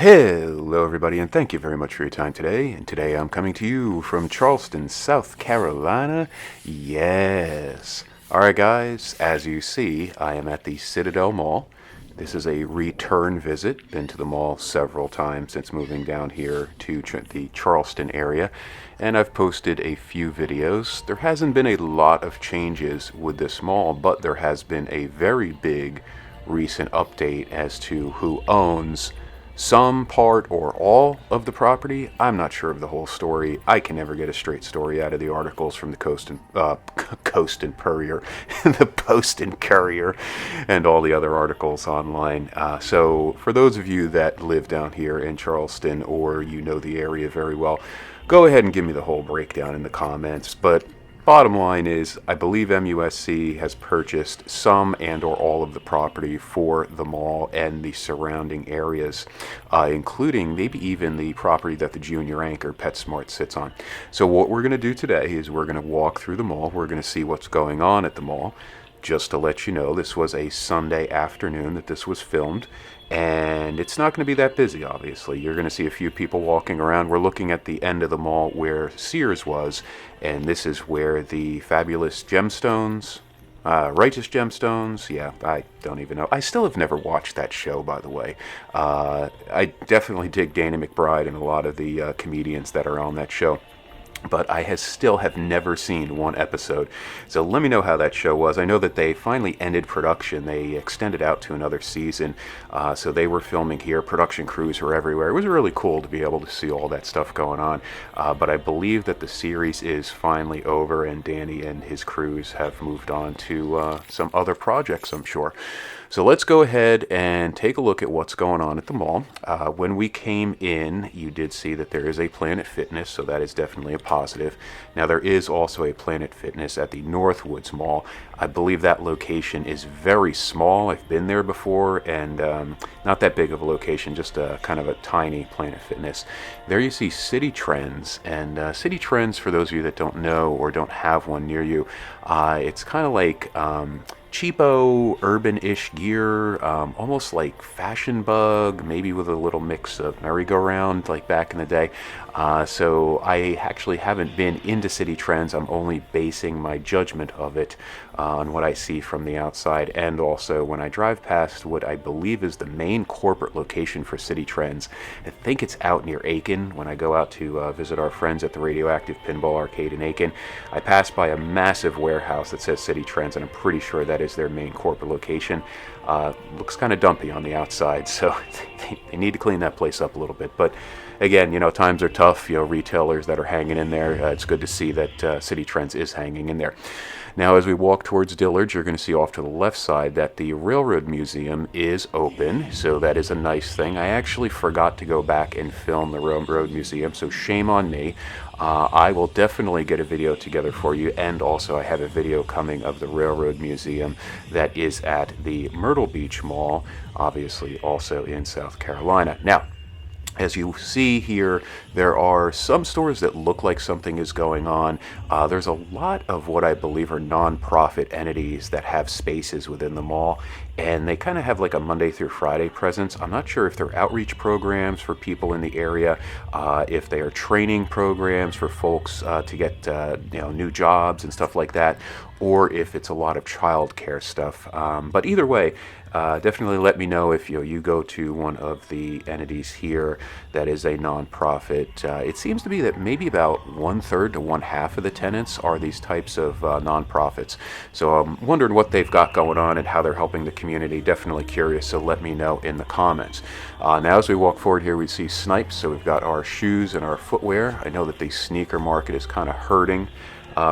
Hello everybody, and thank you very much for your time today. And today I'm coming to you from Charleston, South Carolina. Yes. Alright guys, as you see, I am at the Citadel Mall. This is a return visit. Been to the mall several times since moving down here to the Charleston area, and I've posted a few videos. There hasn't been a lot of changes with this mall, but there has been a very big recent update as to who owns some part or all of the property. I'm not sure of the whole story. I can never get a straight story out of the articles from the Coast and Courier, the Post and Courier, and all the other articles online. So for those of you that live down here in Charleston, or you know the area very well, go ahead and give me the whole breakdown in the comments. But bottom line is, I believe MUSC has purchased some and or all of the property for the mall and the surrounding areas, including maybe even the property that the Junior Anchor PetSmart sits on. So what we're going to do today is we're going to walk through the mall. We're going to see what's going on at the mall. Just to let you know, this was a Sunday afternoon that this was filmed, and it's not going to be that busy, obviously. You're going to see a few people walking around. We're looking at the end of the mall where Sears was, and this is where the Fabulous Gemstones, Righteous Gemstones, yeah, I don't even know. I still have never watched that show, by the way. I definitely dig Dana McBride and a lot of the comedians that are on that show, but I still have never seen one episode. So let me know how that show was. I know that they finally ended production. They extended out to another season. So they were filming here. Production crews were everywhere. It was really cool to be able to see all that stuff going on. But I believe that the series is finally over, and Danny and his crews have moved on to some other projects, I'm sure. So let's go ahead and take a look at what's going on at the mall. When we came in, you did see that there is a Planet Fitness, so that is definitely a positive. Now, there is also a Planet Fitness at the Northwoods Mall. I believe that location is very small. I've been there before, and not that big of a location, just a kind of a tiny Planet Fitness. There you see City Trends, and City Trends, for those of you that don't know or don't have one near you, it's kind of like cheapo, urban-ish gear, almost like Fashion Bug, maybe with a little mix of merry-go-round, like back in the day. So I actually haven't been into City Trends. I'm only basing my judgment of it on what I see from the outside, and also when I drive past what I believe is the main corporate location for City Trends. I think it's out near Aiken. When I go out to visit our friends at the Radioactive Pinball Arcade in Aiken, I pass by a massive warehouse that says City Trends, and I'm pretty sure that is their main corporate location. Looks kind of dumpy on the outside, so they need to clean that place up a little bit. But again, times are tough. Retailers that are hanging in there. It's good to see that City Trends is hanging in there. Now, as we walk towards Dillard's, you're going to see off to the left side that the Railroad Museum is open, so that is a nice thing. I actually forgot to go back and film the Railroad Museum, so shame on me. I will definitely get a video together for you, and also I have a video coming of the Railroad Museum that is at the Myrtle Beach Mall, obviously also in South Carolina. Now, as you see here, there are some stores that look like something is going on. There's a lot of what I believe are non-profit entities that have spaces within the mall, and they kind of have like a Monday through Friday presence. I'm not sure if they're outreach programs for people in the area, if they are training programs for folks to get new jobs and stuff like that, or if it's a lot of childcare stuff. But either way, definitely let me know if you go to one of the entities here that is a nonprofit. It seems to be that maybe about 1/3 to 1/2 of the tenants are these types of nonprofits. So I'm wondering what they've got going on and how they're helping the community. Definitely curious, so let me know in the comments. Now, as we walk forward here, we see Snipes. So we've got our shoes and our footwear. I know that the sneaker market is kind of hurting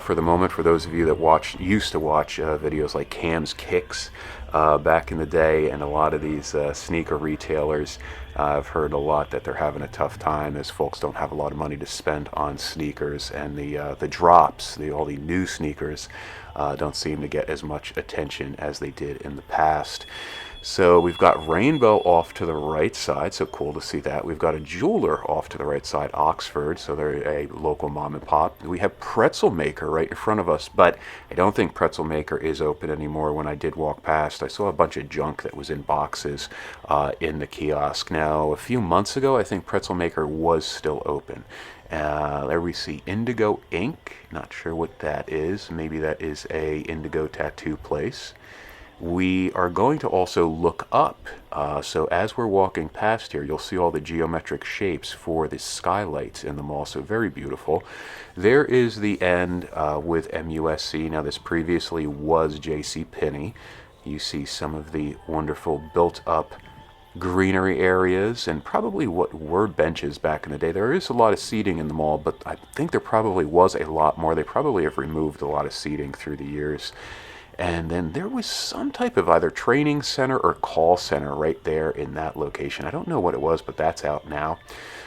for the moment. For those of you that used to watch videos like Cam's Kicks back in the day, and a lot of these sneaker retailers, I've heard a lot that they're having a tough time as folks don't have a lot of money to spend on sneakers, and the drops, all the new sneakers don't seem to get as much attention as they did in the past. So we've got Rainbow off to the right side, so cool to see that. We've got a jeweler off to the right side, Oxford, so they're a local mom and pop. We have Pretzel Maker right in front of us, but I don't think Pretzel Maker is open anymore. When I did walk past, I saw a bunch of junk that was in boxes in the kiosk. Now, a few months ago, I think Pretzel Maker was still open. There we see Indigo Ink. Not sure what that is. Maybe that is a indigo tattoo place. We are going to also look up. So as we're walking past here, you'll see all the geometric shapes for the skylights in the mall. So very beautiful. There is the end with MUSC. Now this previously was JCPenney. You see some of the wonderful built-up greenery areas and probably what were benches back in the day. There is a lot of seating in the mall, but I think there probably was a lot more. They probably have removed a lot of seating through the years. And then there was some type of either training center or call center right there in that location. I don't know what it was, but that's out now.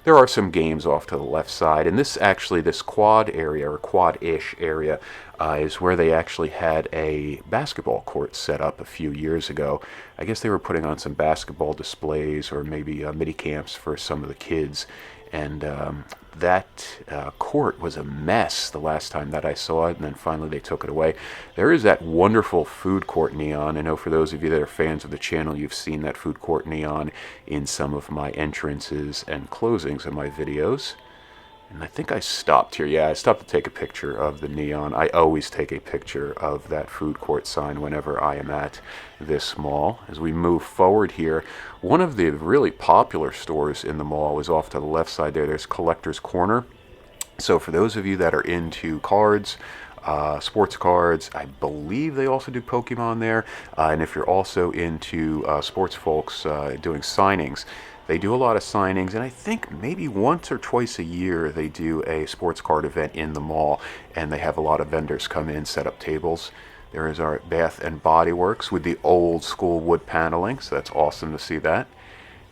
There are some games off to the left side, and this quad area, or quad-ish area, is where they actually had a basketball court set up a few years ago. I guess they were putting on some basketball displays or maybe mini camps for some of the kids, and that court was a mess the last time that I saw it, and then finally they took it away. There is that wonderful food court neon. I know for those of you that are fans of the channel, you've seen that food court neon in some of my entrances and closings of my videos. And I think I stopped here. Yeah, I stopped to take a picture of the neon. I always take a picture of that food court sign whenever I am at this mall. As we move forward here, one of the really popular stores in the mall is off to the left side there. There's Collector's Corner. So for those of you that are into cards, sports cards, I believe they also do Pokemon there. And if you're also into sports folks doing signings, they do a lot of signings, and I think maybe once or twice a year they do a sports card event in the mall, and they have a lot of vendors come in, set up tables. There is our Bath and Body Works with the old school wood paneling, so that's awesome to see that.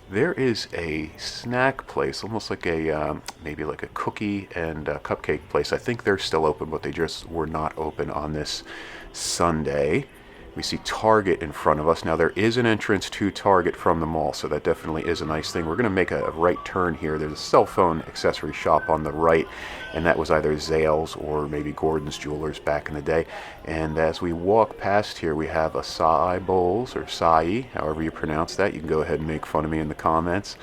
There is a snack place, almost like a maybe like a cookie and a cupcake place. I think they're still open, but they just were not open on this Sunday. We see Target in front of us. Now there is an entrance to Target from the mall, so that definitely is a nice thing. We're going to make a right turn here. There's a cell phone accessory shop on the right, and that was either Zales or maybe Gordon's Jewelers back in the day. And as we walk past here, we have Acai Bowls, or Acai, however you pronounce that. You can go ahead and make fun of me in the comments.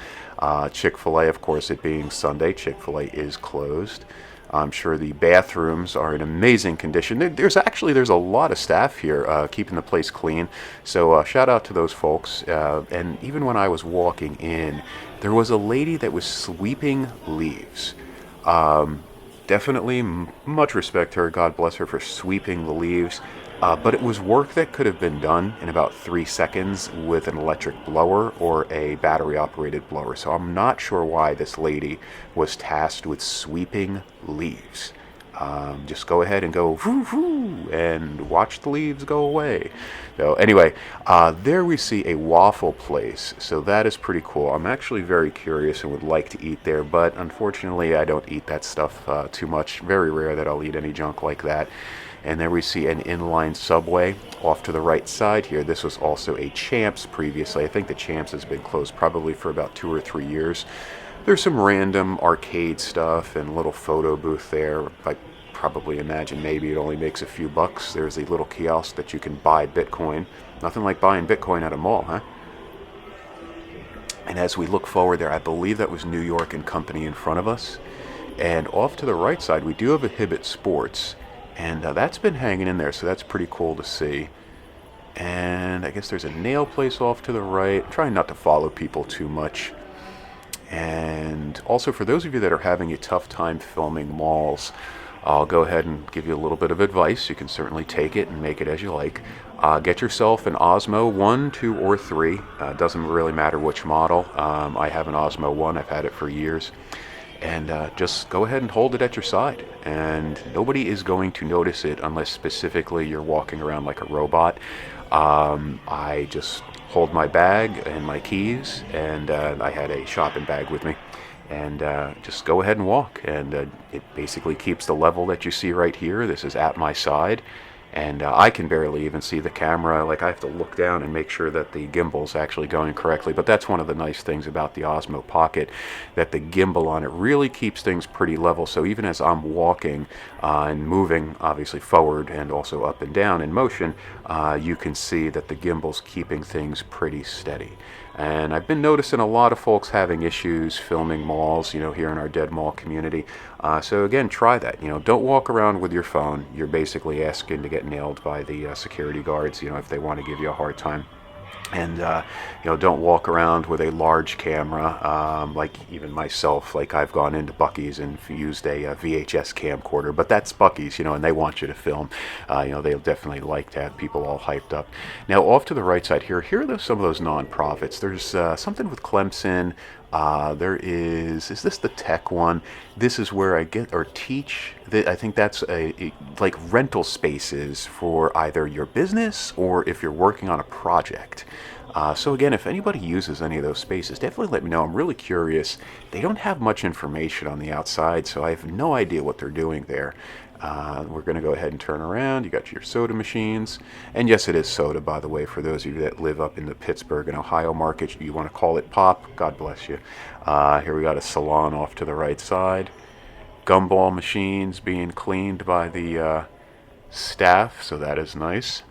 Chick-fil-A, of course, it being Sunday, Chick-fil-A is closed. I'm sure the bathrooms are in amazing condition. There's a lot of staff here keeping the place clean. So shout out to those folks. And even when I was walking in, there was a lady that was sweeping leaves. Definitely much respect to her. God bless her for sweeping the leaves. But it was work that could have been done in about 3 seconds with an electric blower or a battery-operated blower. So I'm not sure why this lady was tasked with sweeping leaves. Just go ahead and go whoo whoo and watch the leaves go away. So anyway, there we see a waffle place. So that is pretty cool. I'm actually very curious and would like to eat there, but unfortunately I don't eat that stuff too much. Very rare that I'll eat any junk like that. And there we see an inline subway off to the right side here. This was also a Champs previously. I think the Champs has been closed probably for about 2 or 3 years. There's some random arcade stuff and a little photo booth there. I probably imagine maybe it only makes a few bucks. There's a little kiosk that you can buy Bitcoin. Nothing like buying Bitcoin at a mall, huh? And as we look forward there, I believe that was New York and Company in front of us. And off to the right side, we do have a Hibbett Sports. And that's been hanging in there, so that's pretty cool to see. And I guess there's a nail place off to the right. I'm trying not to follow people too much. And also, for those of you that are having a tough time filming malls, I'll go ahead and give you a little bit of advice. You can certainly take it and make it as you like. Get yourself an Osmo 1, 2, or 3. Doesn't really matter which model. I have an Osmo 1. I've had it for years. And just go ahead and hold it at your side, and nobody is going to notice it unless specifically you're walking around like a robot. I just hold my bag and my keys, and I had a shopping bag with me, and just go ahead and walk, and it basically keeps the level that you see right here. This is at my side, And I can barely even see the camera. Like, I have to look down and make sure that the gimbal's actually going correctly. But that's one of the nice things about the Osmo Pocket, that the gimbal on it really keeps things pretty level. So even as I'm walking and moving, obviously forward and also up and down in motion, you can see that the gimbal's keeping things pretty steady. And I've been noticing a lot of folks having issues filming malls, here in our dead mall community. So again, try that. Don't walk around with your phone. You're basically asking to get nailed by the security guards, if they want to give you a hard time. And don't walk around with a large camera, like even myself. Like, I've gone into Buc-ee's and used a VHS camcorder, but that's Buc-ee's, and they want you to film. They'll definitely like to have people all hyped up. Now, off to the right side here are some of those nonprofits. There's something with Clemson. There is this the tech one? This is where I get or teach. I think that's like rental spaces for either your business or if you're working on a project. So again, if anybody uses any of those spaces, definitely let me know. I'm really curious. They don't have much information on the outside, so I have no idea what they're doing there. We're going to go ahead and turn around. You got your soda machines. And yes, it is soda, by the way, for those of you that live up in the Pittsburgh and Ohio market. You want to call it pop, God bless you. Here we got a salon off to the right side. Gumball machines being cleaned by the staff, so that is nice.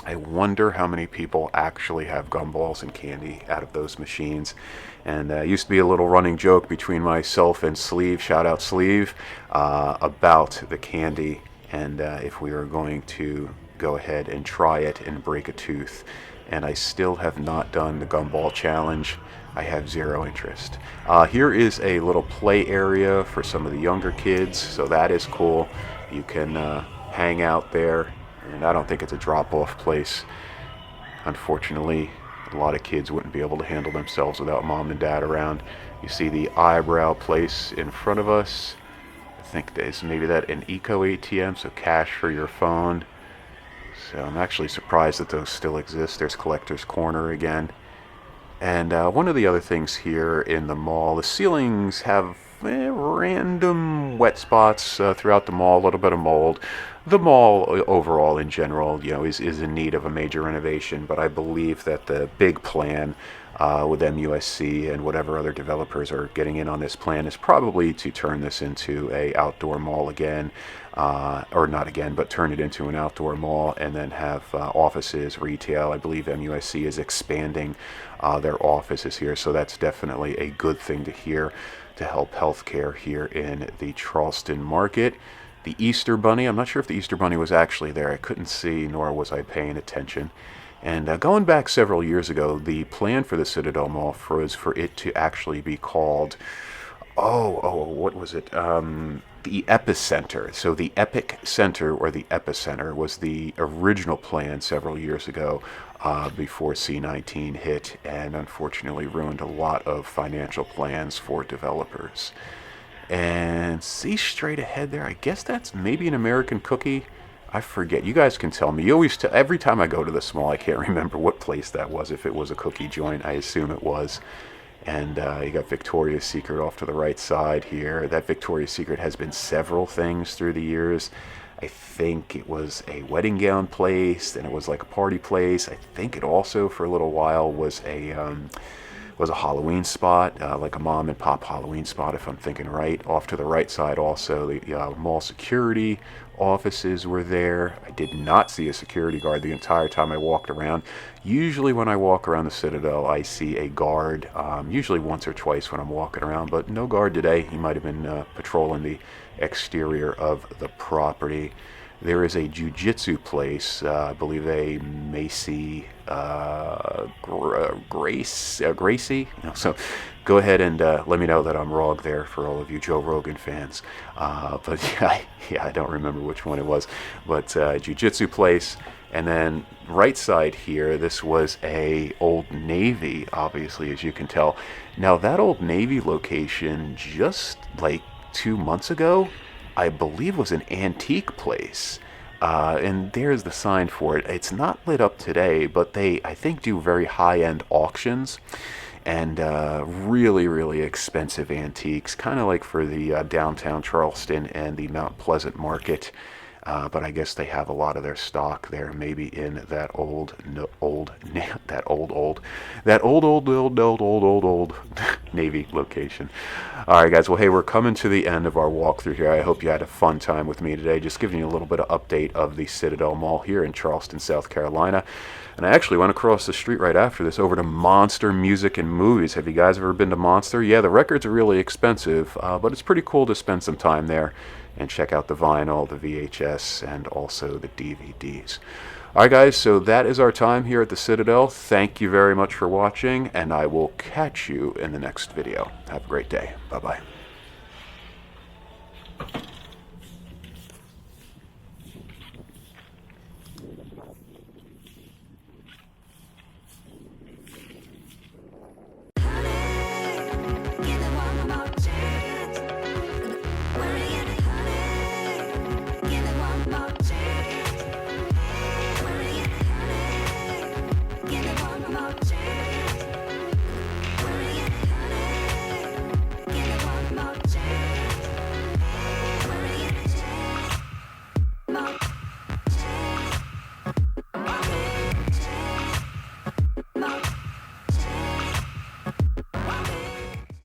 I wonder how many people actually have gumballs and candy out of those machines. And it used to be a little running joke between myself and Sleeve, shout out Sleeve, about the candy and if we were going to go ahead and try it and break a tooth. And I still have not done the gumball challenge. I have zero interest. Here is a little play area for some of the younger kids, so that is cool. You can hang out there. And I don't think it's a drop-off place. Unfortunately, a lot of kids wouldn't be able to handle themselves without mom and dad around. You see the eyebrow place in front of us. I think there's maybe that an Eco ATM, so cash for your phone. So I'm actually surprised that those still exist. There's Collector's Corner again. And one of the other things here in the mall, the ceilings have random wet spots throughout the mall, a little bit of mold. The mall overall in general, is in need of a major renovation, but I believe that the big plan with MUSC and whatever other developers are getting in on this plan is probably to turn this into a outdoor mall again, or not again, but turn it into an outdoor mall and then have offices, retail. I believe MUSC is expanding their offices here, so that's definitely a good thing to hear to help healthcare here in the Charleston market. The Easter Bunny, I'm not sure if the Easter Bunny was actually there. I couldn't see, nor was I paying attention. And going back several years ago, the plan for the Citadel Mall was for it to actually be called, what was it? The Epicenter. So the Epic Center or the Epicenter was the original plan several years ago before C-19 hit and unfortunately ruined a lot of financial plans for developers. And see straight ahead there, I guess that's maybe an American Cookie. I forget. You guys can tell me. You always every time I go to this mall, I can't remember what place that was. If it was a cookie joint, I assume it was. And you got Victoria's Secret off to the right side here. That Victoria's Secret has been several things through the years. I think it was a wedding gown place, and it was like a party place. I think it also, for a little while, was a Halloween spot, like a mom and pop Halloween spot, if I'm thinking right. Off to the right side also, the mall security offices were there. I did not see a security guard the entire time I walked around. Usually when I walk around the Citadel, I see a guard, usually once or twice when I'm walking around, but no guard today. He might have been patrolling the exterior of the property. There is a jiu-jitsu place, I believe a Macy Gracie. So go ahead and let me know that I'm wrong there for all of you Joe Rogan fans. But I don't remember which one it was. But jiu-jitsu place. And then right side here, this was a Old Navy, obviously, as you can tell. Now that Old Navy location, just like 2 months ago, I believe was an antique place. And there's the sign for it. It's not lit up today, but they, I think, do very high-end auctions and really, really expensive antiques, kind of like for the downtown Charleston and the Mount Pleasant market. but I guess they have a lot of their stock there, maybe in that old Navy location. All right, guys. Well, hey, we're coming to the end of our walkthrough here. I hope you had a fun time with me today, just giving you a little bit of update of the Citadel Mall here in Charleston, South Carolina. And I actually went across the street right after this over to Monster Music and Movies. Have you guys ever been to Monster? Yeah, the records are really expensive, but it's pretty cool to spend some time there and check out the vinyl, the VHS, and also the DVDs. All right, guys, so that is our time here at the Citadel. Thank you very much for watching, and I will catch you in the next video. Have a great day. Bye-bye.